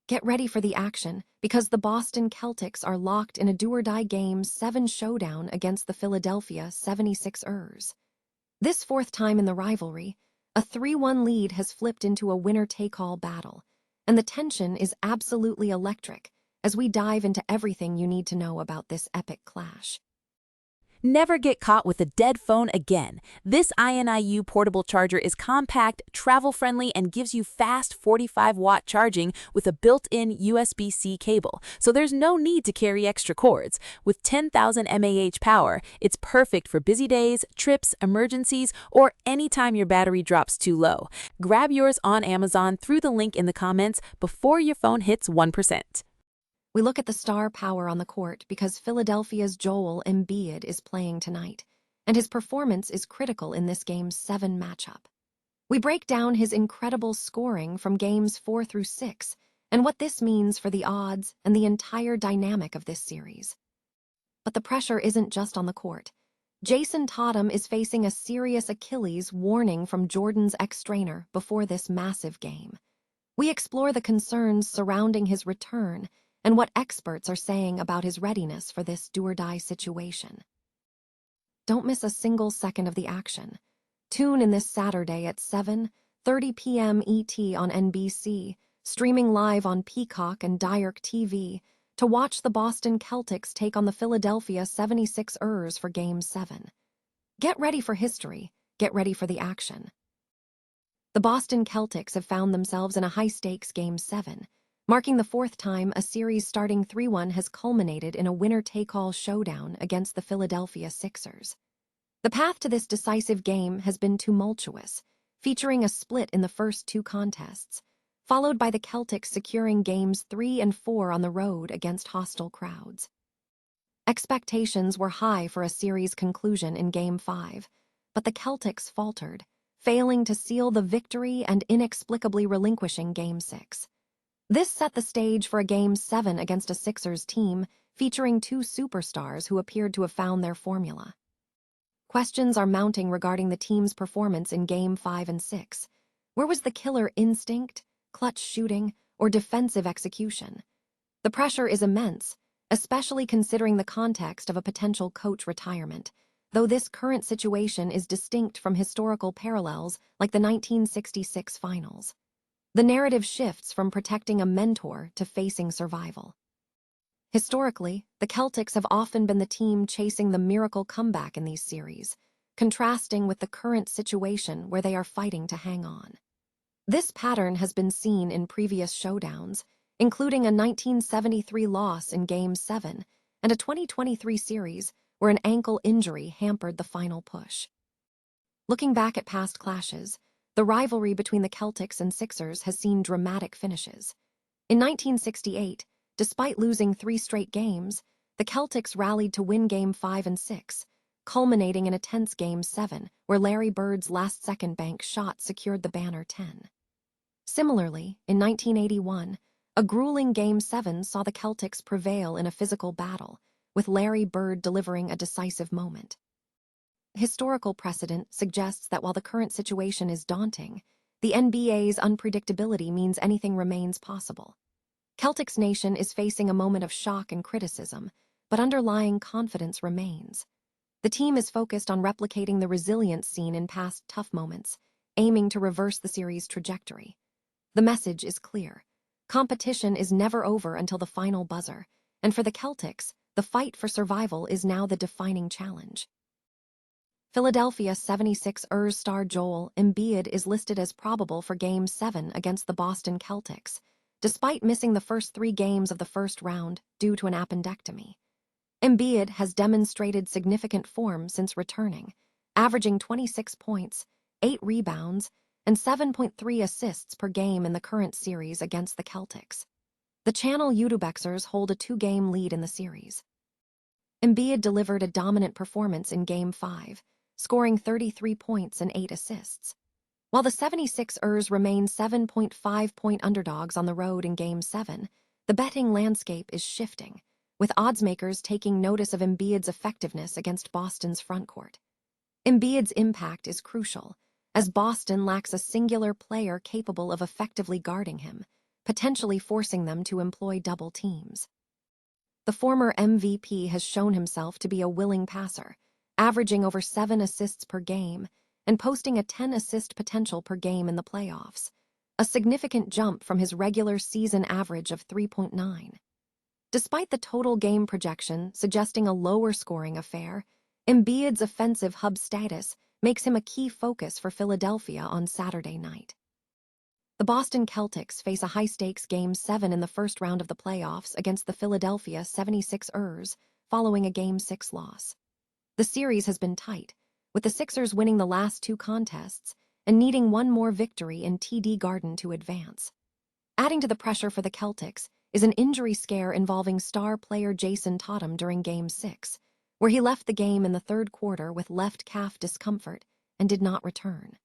Get ready for the action, because the Boston Celtics are locked in a do-or-die Game 7 showdown against the Philadelphia 76ers. This fourth time in the rivalry, a 3-1 lead has flipped into a winner-take-all battle, and the tension is absolutely electric as we dive into everything you need to know about this epic clash. Never get caught with a dead phone again. This INIU portable charger is compact, travel-friendly, and gives you fast 45-watt charging with a built-in USB-C cable, so there's no need to carry extra cords. With 10,000 mAh power, it's perfect for busy days, trips, emergencies, or anytime your battery drops too low. Grab yours on Amazon through the link in the comments before your phone hits 1%. We look at the star power on the court because Philadelphia's Joel Embiid is playing tonight, and his performance is critical in this Game 7 matchup. We break down his incredible scoring from Games 4 through 6 and what this means for the odds and the entire dynamic of this series. But the pressure isn't just on the court. Jayson Tatum is facing a serious Achilles warning from Jordan's ex-trainer before this massive game. We explore the concerns surrounding his return and what experts are saying about his readiness for this do-or-die situation. Don't miss a single second of the action. Tune in this Saturday at 7:30 p.m. ET on NBC, streaming live on Peacock and Diarc TV, to watch the Boston Celtics take on the Philadelphia 76ers for Game 7. Get ready for history. Get ready for the action. The Boston Celtics have found themselves in a high-stakes Game 7, marking the fourth time a series starting 3-1 has culminated in a winner-take-all showdown against the Philadelphia Sixers. The path to this decisive game has been tumultuous, featuring a split in the first two contests, followed by the Celtics securing Games 3 and 4 on the road against hostile crowds. Expectations were high for a series conclusion in Game 5, but the Celtics faltered, failing to seal the victory and inexplicably relinquishing Game 6. This set the stage for a Game 7 against a Sixers team featuring two superstars who appeared to have found their formula. Questions are mounting regarding the team's performance in Game 5 and 6. Where was the killer instinct, clutch shooting, or defensive execution? The pressure is immense, especially considering the context of a potential coach retirement, though this current situation is distinct from historical parallels like the 1966 finals. The narrative shifts from protecting a mentor to facing survival. Historically, the Celtics have often been the team chasing the miracle comeback in these series, contrasting with the current situation where they are fighting to hang on. This pattern has been seen in previous showdowns, including a 1973 loss in Game 7 and a 2023 series where an ankle injury hampered the final push. Looking back at past clashes, the rivalry between the Celtics and Sixers has seen dramatic finishes. In 1968, despite losing 3 straight games, the Celtics rallied to win Game 5 and 6, culminating in a tense Game 7 where Larry Bird's last-second bank shot secured the banner 10. Similarly, in 1981, a grueling Game 7 saw the Celtics prevail in a physical battle, with Larry Bird delivering a decisive moment. Historical precedent suggests that while the current situation is daunting, the NBA's unpredictability means anything remains possible. Celtics Nation is facing a moment of shock and criticism, but underlying confidence remains. The team is focused on replicating the resilience seen in past tough moments, aiming to reverse the series' trajectory. The message is clear. Competition is never over until the final buzzer, and for the Celtics, the fight for survival is now the defining challenge. Philadelphia 76ers star Joel Embiid is listed as probable for Game 7 against the Boston Celtics, despite missing the first 3 games of the first round due to an appendectomy. Embiid has demonstrated significant form since returning, averaging 26 points, 8 rebounds, and 7.3 assists per game in the current series against the Celtics. The Channel YouTubexers hold a 2-game lead in the series. Embiid delivered a dominant performance in Game 5, scoring 33 points and 8 assists. While the 76ers remain 7.5-point underdogs on the road in Game 7, the betting landscape is shifting, with oddsmakers taking notice of Embiid's effectiveness against Boston's frontcourt. Embiid's impact is crucial, as Boston lacks a singular player capable of effectively guarding him, potentially forcing them to employ double teams. The former MVP has shown himself to be a willing passer, averaging over 7 assists per game and posting a 10-assist potential per game in the playoffs, a significant jump from his regular season average of 3.9. Despite the total game projection suggesting a lower-scoring affair, Embiid's offensive hub status makes him a key focus for Philadelphia on Saturday night. The Boston Celtics face a high-stakes Game 7 in the first round of the playoffs against the Philadelphia 76ers following a Game 6 loss. The series has been tight, with the Sixers winning the last 2 contests and needing one more victory in TD Garden to advance. Adding to the pressure for the Celtics is an injury scare involving star player Jayson Tatum during Game 6, where he left the game in the third quarter with left calf discomfort and did not return.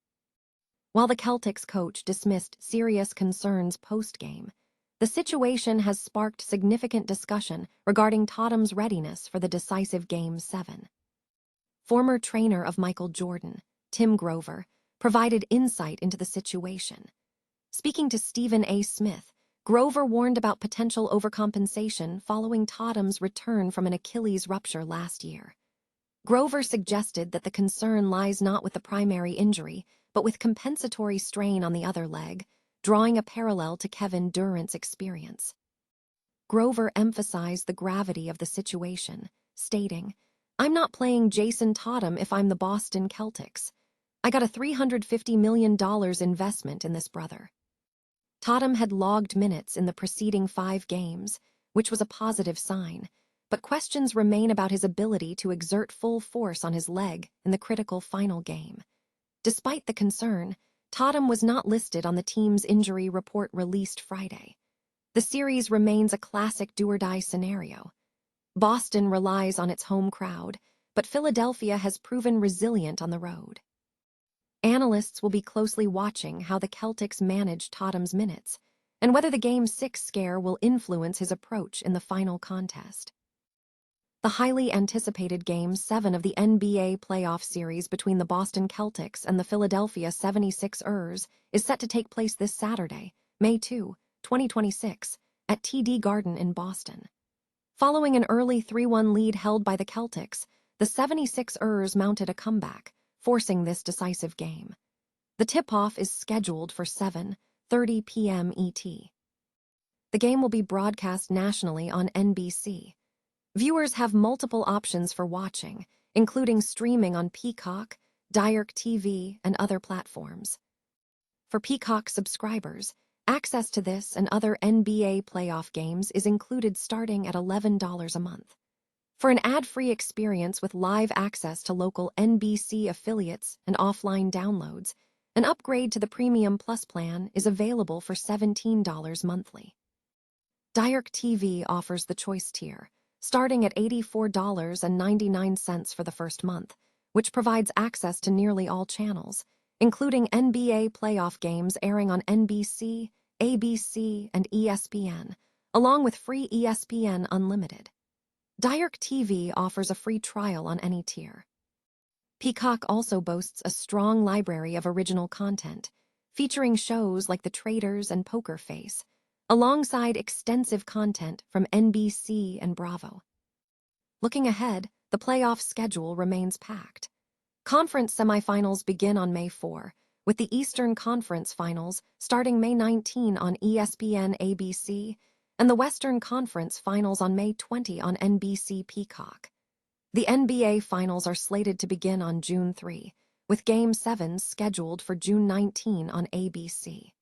While the Celtics coach dismissed serious concerns post-game, the situation has sparked significant discussion regarding Tatum's readiness for the decisive Game 7. Former trainer of Michael Jordan, Tim Grover, provided insight into the situation. Speaking to Stephen A. Smith, Grover warned about potential overcompensation following Tatum's return from an Achilles rupture last year. Grover suggested that the concern lies not with the primary injury, but with compensatory strain on the other leg, drawing a parallel to Kevin Durant's experience. Grover emphasized the gravity of the situation, stating, "I'm not playing Jayson Tatum if I'm the Boston Celtics. I got a $350 million investment in this brother." Tatum had logged minutes in the preceding 5 games, which was a positive sign, but questions remain about his ability to exert full force on his leg in the critical final game. Despite the concern, Tatum was not listed on the team's injury report released Friday. The series remains a classic do-or-die scenario. Boston relies on its home crowd, but Philadelphia has proven resilient on the road. Analysts will be closely watching how the Celtics manage Tatum's minutes and whether the Game 6 scare will influence his approach in the final contest. The highly anticipated Game 7 of the NBA playoff series between the Boston Celtics and the Philadelphia 76ers is set to take place this Saturday, May 2, 2026, at TD Garden in Boston. Following an early 3-1 lead held by the Celtics, the 76ers mounted a comeback, forcing this decisive game. The tip-off is scheduled for 7:30 p.m. ET. The game will be broadcast nationally on NBC. Viewers have multiple options for watching, including streaming on Peacock, Direct TV, and other platforms. For Peacock subscribers, access to this and other NBA playoff games is included starting at $11 a month. For an ad-free experience with live access to local NBC affiliates and offline downloads, an upgrade to the Premium Plus plan is available for $17 monthly. Direct TV offers the Choice tier, starting at $84.99 for the first month, which provides access to nearly all channels, including NBA playoff games airing on NBC, ABC, and ESPN, along with free ESPN Unlimited. Direct TV offers a free trial on any tier. Peacock also boasts a strong library of original content, featuring shows like The Traitors and Poker Face, alongside extensive content from NBC and Bravo. Looking ahead, the playoff schedule remains packed. Conference semifinals begin on May 4, with the Eastern Conference Finals starting May 19 on ESPN ABC, and the Western Conference Finals on May 20 on NBC Peacock. The NBA Finals are slated to begin on June 3, with Game 7 scheduled for June 19 on ABC.